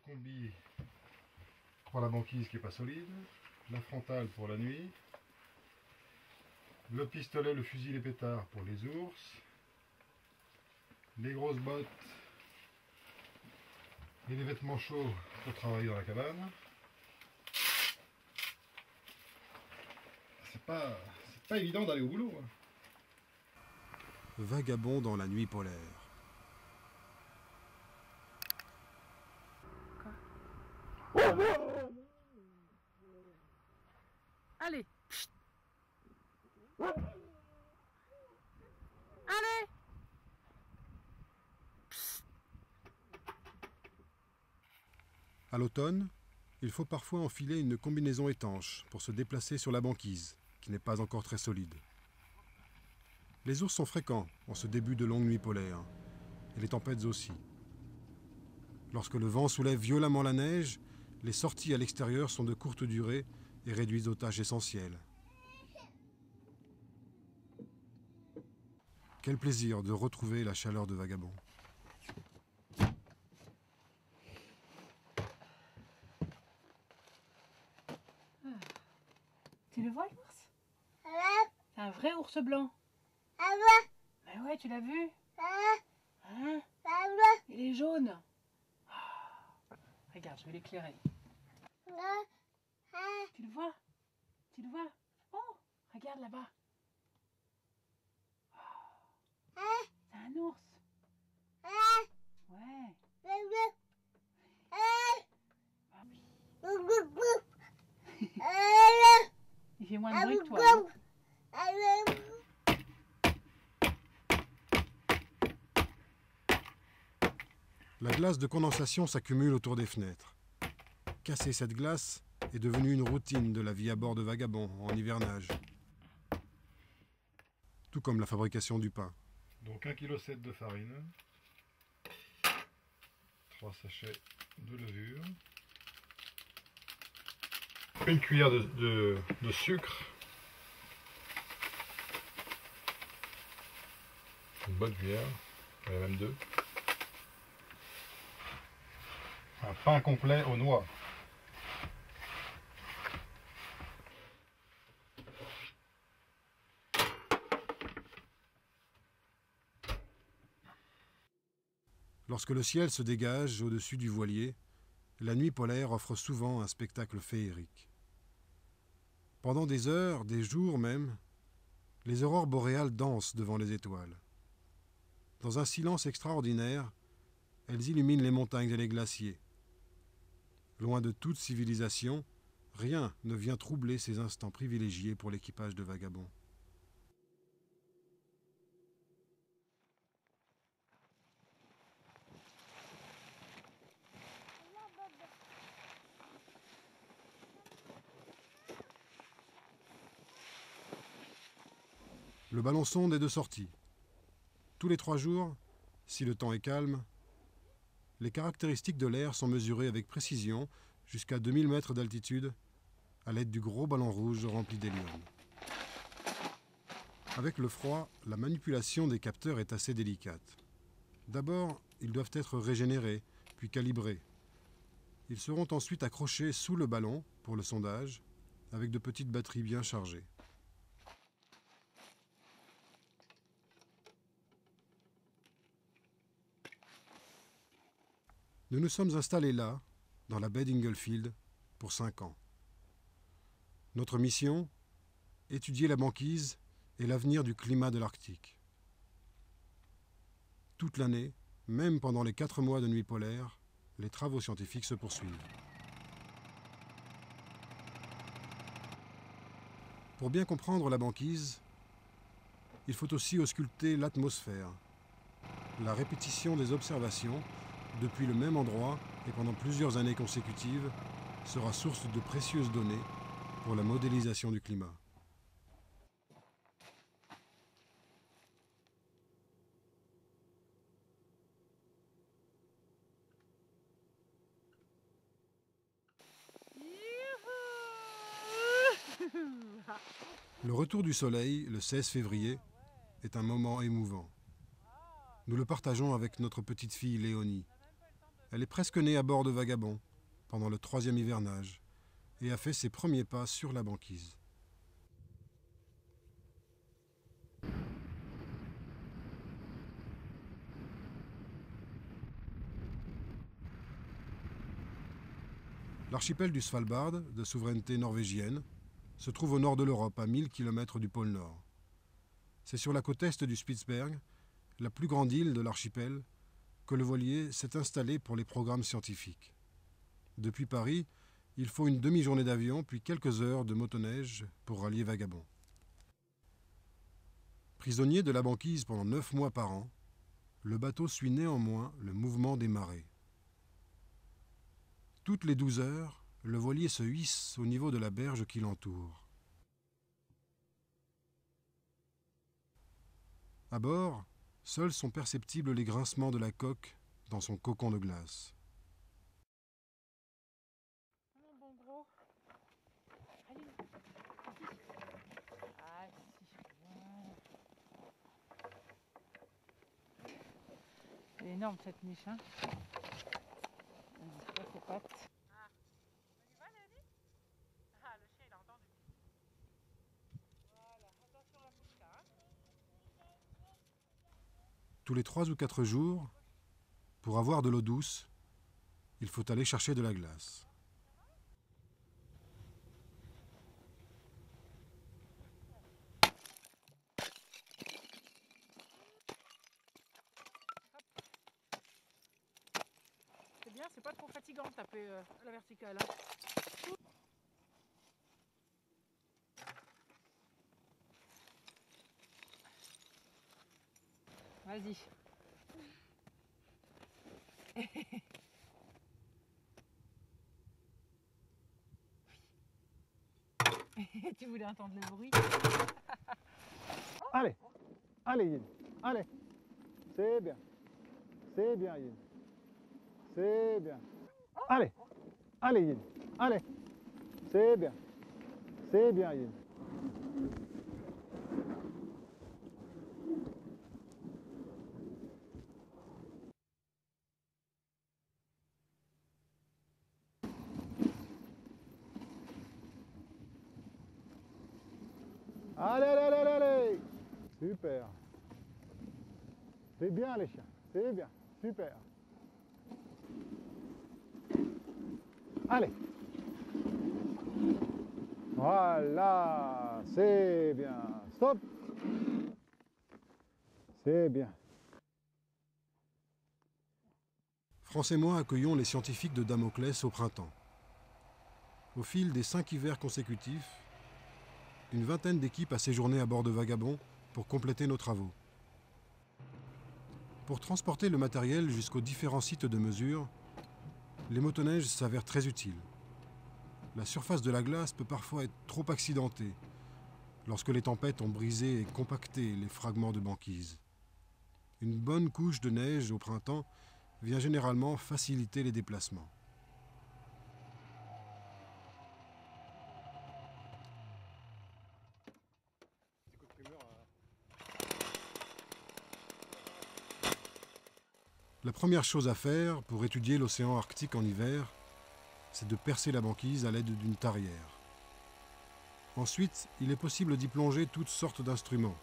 combi pour la banquise qui n'est pas solide, la frontale pour la nuit, le pistolet, le fusil, les pétards pour les ours, les grosses bottes et les vêtements chauds pour travailler dans la cabane. C'est pas évident d'aller au boulot. Vagabond dans la nuit polaire. Allez. Allez. À l'automne, il faut parfois enfiler une combinaison étanche pour se déplacer sur la banquise, qui n'est pas encore très solide. Les ours sont fréquents en ce début de longue nuit polaire, et les tempêtes aussi. Lorsque le vent soulève violemment la neige, les sorties à l'extérieur sont de courte durée et réduisent aux tâches essentielles. Quel plaisir de retrouver la chaleur de Vagabond. Tu le vois l'ours? C'est un vrai ours blanc. Mais ouais, tu l'as vu? Hein? Il est jaune. Oh. Regarde, je vais l'éclairer. Tu le vois? Tu le vois? Oh, regarde là-bas. Oh. C'est un ours. Ouais. Ah oui. Il fait moins de bruit que toi. Hein? La glace de condensation s'accumule autour des fenêtres. Casser cette glace est devenu une routine de la vie à bord de Vagabond en hivernage. Tout comme la fabrication du pain. Donc 1,7 kg de farine, 3 sachets de levure, une cuillère de sucre, une bonne cuillère, il y en a même 2, un pain complet aux noix. Lorsque le ciel se dégage au-dessus du voilier, la nuit polaire offre souvent un spectacle féerique. Pendant des heures, des jours même, les aurores boréales dansent devant les étoiles. Dans un silence extraordinaire, elles illuminent les montagnes et les glaciers. Loin de toute civilisation, rien ne vient troubler ces instants privilégiés pour l'équipage de Vagabond. Le ballon sonde est de sortie. Tous les 3 jours, si le temps est calme, les caractéristiques de l'air sont mesurées avec précision jusqu'à 2000 mètres d'altitude à l'aide du gros ballon rouge rempli d'hélium. Avec le froid, la manipulation des capteurs est assez délicate. D'abord, ils doivent être régénérés, puis calibrés. Ils seront ensuite accrochés sous le ballon pour le sondage, avec de petites batteries bien chargées. Nous nous sommes installés là, dans la baie d'Inglefield, pour 5 ans. Notre mission, étudier la banquise et l'avenir du climat de l'Arctique. Toute l'année, même pendant les 4 mois de nuit polaire, les travaux scientifiques se poursuivent. Pour bien comprendre la banquise, il faut aussi ausculter l'atmosphère, la répétition des observations depuis le même endroit et pendant plusieurs années consécutives sera source de précieuses données pour la modélisation du climat. Le retour du soleil, le 16 février, est un moment émouvant. Nous le partageons avec notre petite fille Léonie. Elle est presque née à bord de Vagabond, pendant le 3e hivernage, et a fait ses premiers pas sur la banquise. L'archipel du Svalbard, de souveraineté norvégienne, se trouve au nord de l'Europe, à 1000 km du pôle Nord. C'est sur la côte est du Spitzberg, la plus grande île de l'archipel, que le voilier s'est installé pour les programmes scientifiques. Depuis Paris, il faut une demi-journée d'avion puis quelques heures de motoneige pour rallier Vagabond. Prisonnier de la banquise pendant 9 mois par an, le bateau suit néanmoins le mouvement des marées. Toutes les 12 heures, le voilier se hisse au niveau de la berge qui l'entoure. À bord, seuls sont perceptibles les grincements de la coque dans son cocon de glace. Bon gros. Allez. Ah si. Elle est énorme cette niche, hein. On dit pas ses pattes. Ah. On y va, Léonie? Ah, le chien il a entendu. Voilà, attention à la mouche là, hein. Tous les 3 ou 4 jours, pour avoir de l'eau douce, il faut aller chercher de la glace. C'est bien, c'est pas trop fatigant de taper à la verticale, hein. Vas-y. Tu voulais entendre le bruit? Allez, allez Yin, allez, c'est bien Yin, c'est bien. Allez, allez Yin, allez, c'est bien Yin. Allez, super. C'est bien les chiens, c'est bien, super. Allez. Voilà, c'est bien. Stop. C'est bien. France et moi accueillons les scientifiques de Damoclès au printemps. Au fil des 5 hivers consécutifs, une vingtaine d'équipes a séjourné à bord de Vagabond pour compléter nos travaux. Pour transporter le matériel jusqu'aux différents sites de mesure, les motoneiges s'avèrent très utiles. La surface de la glace peut parfois être trop accidentée lorsque les tempêtes ont brisé et compacté les fragments de banquise. Une bonne couche de neige au printemps vient généralement faciliter les déplacements. La première chose à faire pour étudier l'océan Arctique en hiver, c'est de percer la banquise à l'aide d'une tarière. Ensuite, il est possible d'y plonger toutes sortes d'instruments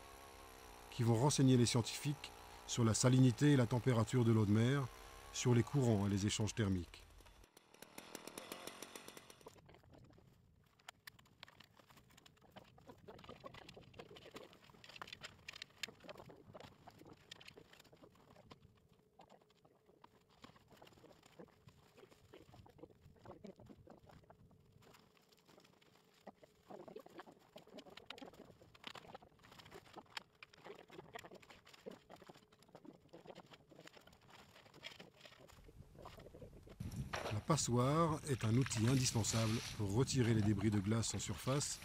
qui vont renseigner les scientifiques sur la salinité et la température de l'eau de mer, sur les courants et les échanges thermiques. La passoire est un outil indispensable pour retirer les débris de glace en surface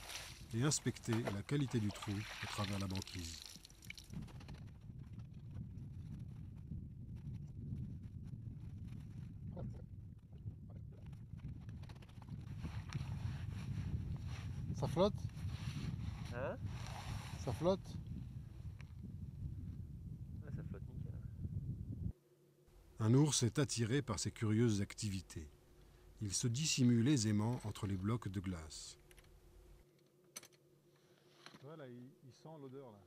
et inspecter la qualité du trou à travers la banquise. Ça flotte? Hein? Ça flotte? Ouais, ça flotte nickel. Un Un ours est attiré par ces curieuses activités. Il se dissimule aisément entre les blocs de glace. Voilà, il sent l'odeur là.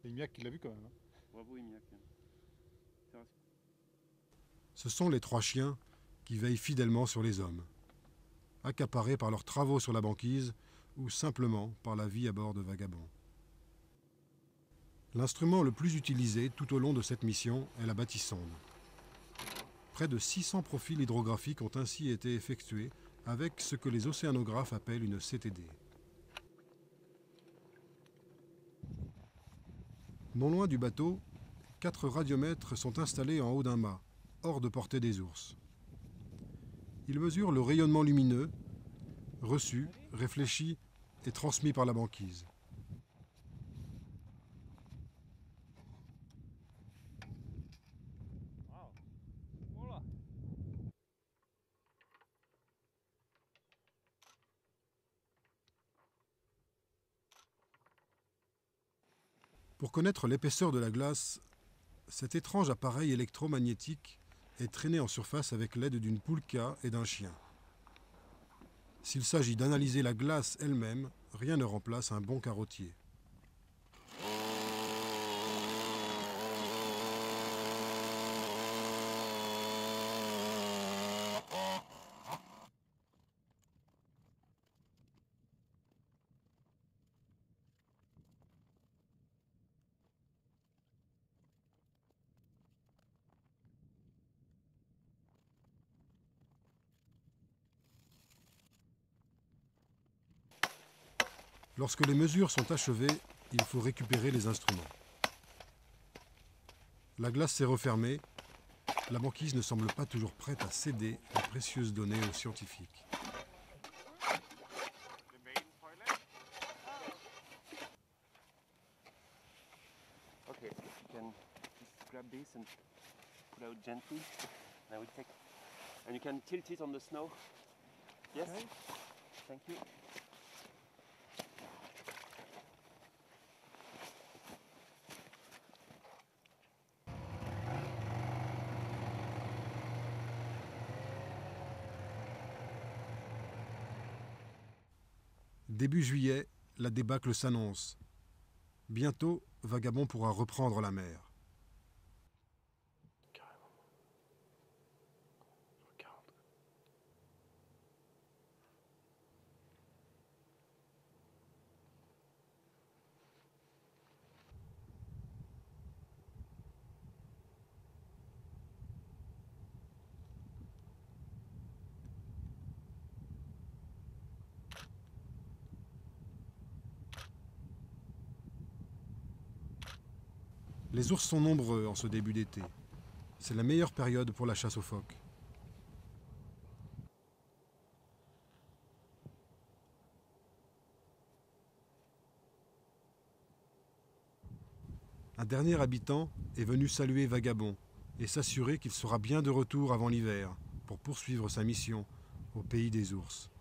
C'est Imiak qui l'a vu quand même. Bravo Imiak. Ce sont les 3 chiens qui veillent fidèlement sur les hommes, accaparés par leurs travaux sur la banquise ou simplement par la vie à bord de Vagabond. L'instrument le plus utilisé tout au long de cette mission est la bâtissonde. Près de 600 profils hydrographiques ont ainsi été effectués avec ce que les océanographes appellent une CTD. Non loin du bateau, 4 radiomètres sont installés en haut d'un mât, hors de portée des ours. Ils mesurent le rayonnement lumineux, reçu, réfléchi et transmis par la banquise. Pour connaître l'épaisseur de la glace, cet étrange appareil électromagnétique est traîné en surface avec l'aide d'une poulka et d'un chien. S'il s'agit d'analyser la glace elle-même, rien ne remplace un bon carottier. Lorsque les mesures sont achevées, il faut récupérer les instruments. La glace s'est refermée. La banquise ne semble pas toujours prête à céder les précieuses données aux scientifiques. Okay, you can just grab this and pull out gently. Now we take, and you can tilt it on the snow. Yes. Okay. Thank you. Début juillet, la débâcle s'annonce. Bientôt, Vagabond pourra reprendre la mer. Les ours sont nombreux en ce début d'été. C'est la meilleure période pour la chasse aux phoques. Un dernier habitant est venu saluer Vagabond et s'assurer qu'il sera bien de retour avant l'hiver pour poursuivre sa mission au pays des ours.